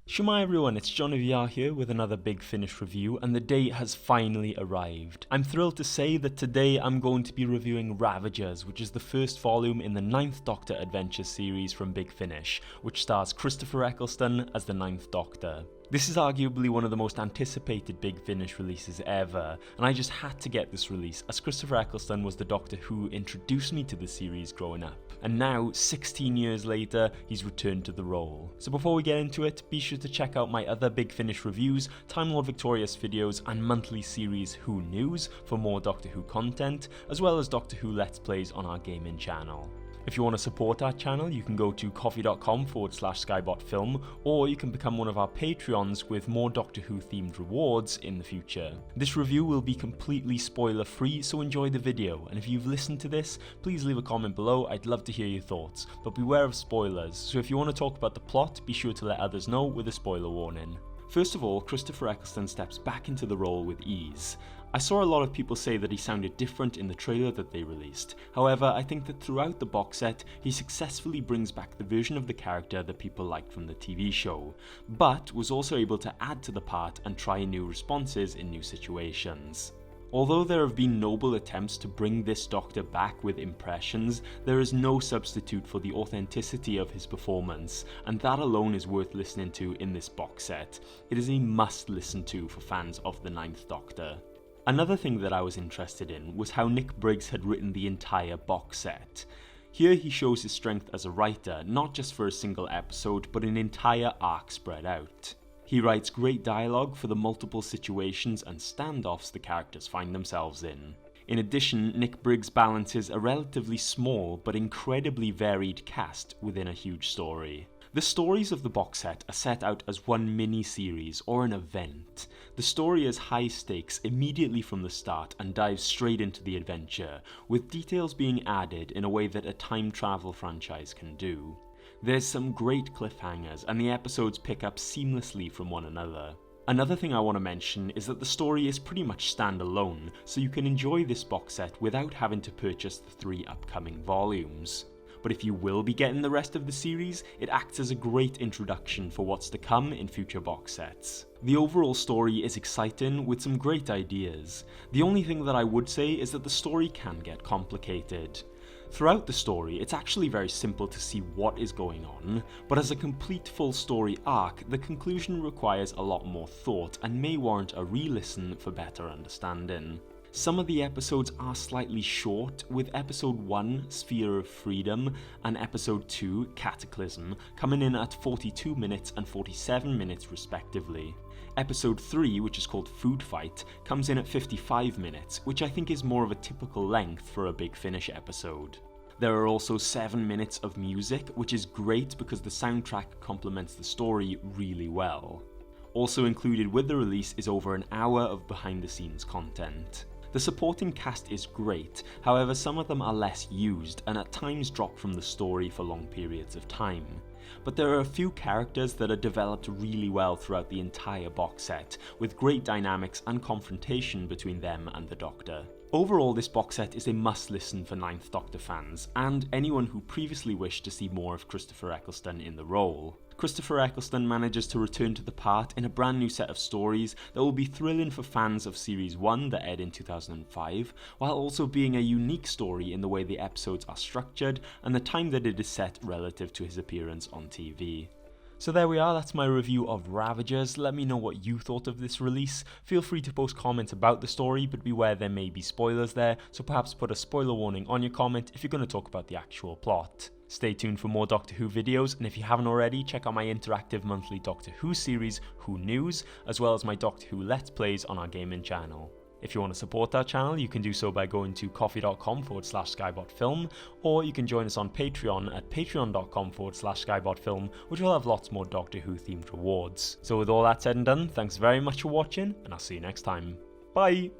Shemai everyone, it's JonnyVR here with another Big Finish review, and the day has finally arrived. I'm thrilled to say that today I'm going to be reviewing Ravagers, which is the first volume in the 9th Doctor adventure series from Big Finish, which stars Christopher Eccleston as the 9th Doctor. This is arguably one of the most anticipated Big Finish releases ever, and I just had to get this release as Christopher Eccleston was the Doctor who introduced me to the series growing up. And now, 16 years later, he's returned to the role. So before we get into it, be sure to check out my other Big Finish reviews, Time Lord Victorious videos, and monthly series Who News for more Doctor Who content, as well as Doctor Who Let's Plays on our gaming channel. If you want to support our channel, you can go to coffee.com/skybotfilm, or you can become one of our Patreons with more Doctor Who themed rewards in the future. This review will be completely spoiler free, so enjoy the video, and if you've listened to this, please leave a comment below. I'd love to hear your thoughts, but beware of spoilers, so if you want to talk about the plot, be sure to let others know with a spoiler warning. First of all, Christopher Eccleston steps back into the role with ease. I saw a lot of people say that he sounded different in the trailer that they released. However, I think that throughout the box set, he successfully brings back the version of the character that people liked from the TV show, but was also able to add to the part and try new responses in new situations. Although there have been noble attempts to bring this Doctor back with impressions, there is no substitute for the authenticity of his performance, and that alone is worth listening to in this box set. It is a must listen to for fans of the 9th Doctor. Another thing that I was interested in was how Nick Briggs had written the entire box set. Here he shows his strength as a writer, not just for a single episode, but an entire arc spread out. He writes great dialogue for the multiple situations and standoffs the characters find themselves in. In addition, Nick Briggs balances a relatively small but incredibly varied cast within a huge story. The stories of the box set are set out as one mini-series or an event. The story is high stakes immediately from the start and dives straight into the adventure, with details being added in a way that a time travel franchise can do. There's some great cliffhangers, and the episodes pick up seamlessly from one another. Another thing I want to mention is that the story is pretty much standalone, so you can enjoy this box set without having to purchase the 3 upcoming volumes. But if you will be getting the rest of the series, it acts as a great introduction for what's to come in future box sets. The overall story is exciting with some great ideas. The only thing that I would say is that the story can get complicated. Throughout the story, it's actually very simple to see what is going on, but as a complete full story arc, the conclusion requires a lot more thought and may warrant a re-listen for better understanding. Some of the episodes are slightly short, with episode 1, Sphere of Freedom, and episode 2, Cataclysm, coming in at 42 minutes and 47 minutes respectively. Episode 3, which is called Food Fight, comes in at 55 minutes, which I think is more of a typical length for a Big Finish episode. There are also 7 minutes of music, which is great because the soundtrack complements the story really well. Also included with the release is over an hour of behind the scenes content. The supporting cast is great, however some of them are less used and at times drop from the story for long periods of time. But there are a few characters that are developed really well throughout the entire box set, with great dynamics and confrontation between them and the Doctor. Overall, this box set is a must listen for 9th Doctor fans, and anyone who previously wished to see more of Christopher Eccleston in the role. Christopher Eccleston manages to return to the part in a brand new set of stories that will be thrilling for fans of Series 1 that aired in 2005, while also being a unique story in the way the episodes are structured and the time that it is set relative to his appearance on TV. So there we are, that's my review of Ravagers. Let me know what you thought of this release. Feel free to post comments about the story, but beware there may be spoilers there, so perhaps put a spoiler warning on your comment if you're going to talk about the actual plot. Stay tuned for more Doctor Who videos, and if you haven't already, check out my interactive monthly Doctor Who series, Who News, as well as my Doctor Who Let's Plays on our gaming channel. If you want to support our channel, you can do so by going to coffee.com/skybotfilm, or you can join us on Patreon at patreon.com/skybotfilm, which will have lots more Doctor Who themed rewards. So with all that said and done, thanks very much for watching, and I'll see you next time. Bye!